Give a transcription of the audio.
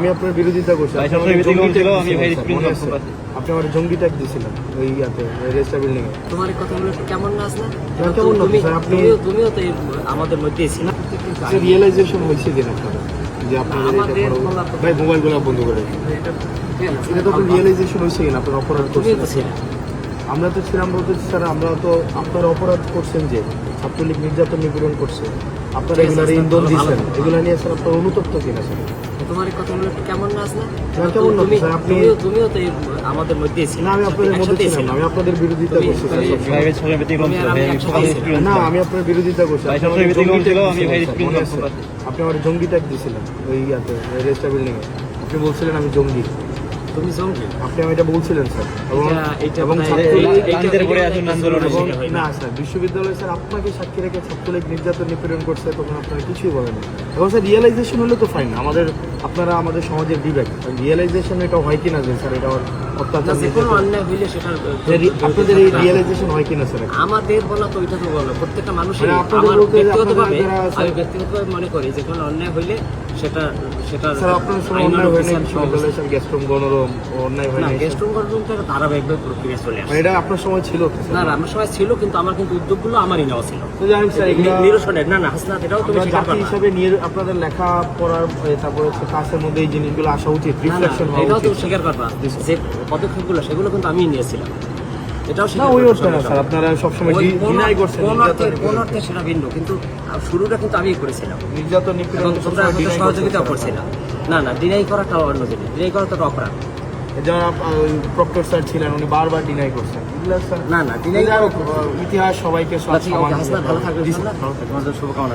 আমি আপনার বিরোধিতা করছি। আপনি আমার জঙ্গি ট্যাগ দিয়েছিলেন ওই ইয়াতে রেজিস্টার বিল্ডিং এ। তোমার কথাগুলো একটু কেমন না আসলে? কেমন না স্যার, আপনি তুমিও তো আমাদের মধ্যে ছিল। রিয়েলাইজেশন হয়েছে কিনা আপনার যে আপনাদের ভাই মোবাইলগুলো বন্ধ করে এটা তো রিয়েলাইজেশন হয়েছে কিনা আপনার অপরাধ করছেন? আমরা তো ছিলাম বলতে স্যার, আমরা তো আপনার অপরাধ করছেন যে ছাত্রলীগ নির্যাতন নিপীড়ন করছে, আপনারা এগুলো ইন্ধন দিচ্ছেন, এগুলো নিয়ে স্যার আপনার অনুতপ্ত কিনা স্যার? তোমার কথাগুলো একটু কেমন না আসলে? কেমন না স্যার, তুমিও তো আমাদের মধ্যে ছিল। না, আমি আপনাদের মধ্যে ছিলাম না, আমি আপনাদের বিরোধিতা করছি স্যার। না, আমি আপনার বিরোধিতা করছি। আপনি আমার জঙ্গি ট্যাগ দিয়েছিলেন ওই ইয়াতে রেজিস্টার বিল্ডিং এ। আপনি বলছিলেন আমি জঙ্গি। তুমি জঙ্গি? আপনি এটা বলছিলেন স্যার। এবং না স্যার, বিশ্ববিদ্যালয় স্যার আপনাকে সাক্ষী রেখে ছাত্রলীগ নির্যাতন নিপীড়ন করছে, তখন আপনারা কিছুই বলেন না। এবং স্যার রিয়েলাইজেশন হলে তো ফাইন, আপনারা আমাদের সমাজের বিবেক রিয়েলাইজেশন এটা হয় কিনা যে স্যার এটা অত্যাচার অন্যায় হইলে সেটা আপনাদের এই রিয়েলাইজেশন হয় কিনা স্যার? আমাদের বলা তো ওইটা তো বলো প্রত্যেকটা মানুষের। ব্যক্তিগতভাবে মনে করি যে কোনো অন্যায় হইলে সেটা স্যার আপনার সময় অন্যায় হয় না? বিশ্ববিদ্যালয় স্যার গেস্টরুম গণরুম অন্যায় হয় না? গেস্টরুম গণরুমটা ধারাবাহিকভাবে প্রক্রিয়া চলে আসে। এটা আপনার সময় ছিল? না, আমার সময় ছিল, কিন্তু আমার কিন্তু উদ্যোগগুলো আমারই নেওয়া ছিল। তো জানি স্যার এগুলো নিরসনের না হাসনাত, এটাও তুমি জাতি হিসাবে নিয়ে আপনাদের লেখা পড়ার তারপর হচ্ছে কাজের মধ্যে এই জিনিসগুলো আসা উচিত, রিফ্লেকশন হওয়া এটাও উচিত। তুমি স্বীকার করবা যে পদক্ষেপগুলো সেগুলো কিন্তু আমি নিয়েছিলাম। এটাও না, ওই অর্থে না স্যার, আপনারা সবসময় ডিনাই করছেন। কোন অর্থে সেটা ভিন্ন, কিন্তু শুরুটা কিন্তু আমিই করেছিলাম। নির্যাতন নিপীড়ন সহযোগিতা করছিলাম। না, ডিনাই করাটা অন্য জিনিস। ডিনাই করা তো অপরাধ। যারা প্রক্টর স্যার ছিলেন উনি বারবার ডিনাই করছেন। না, ডিনাই ইতিহাস সবাইকে ভালো থাকবে। শুভকামনা।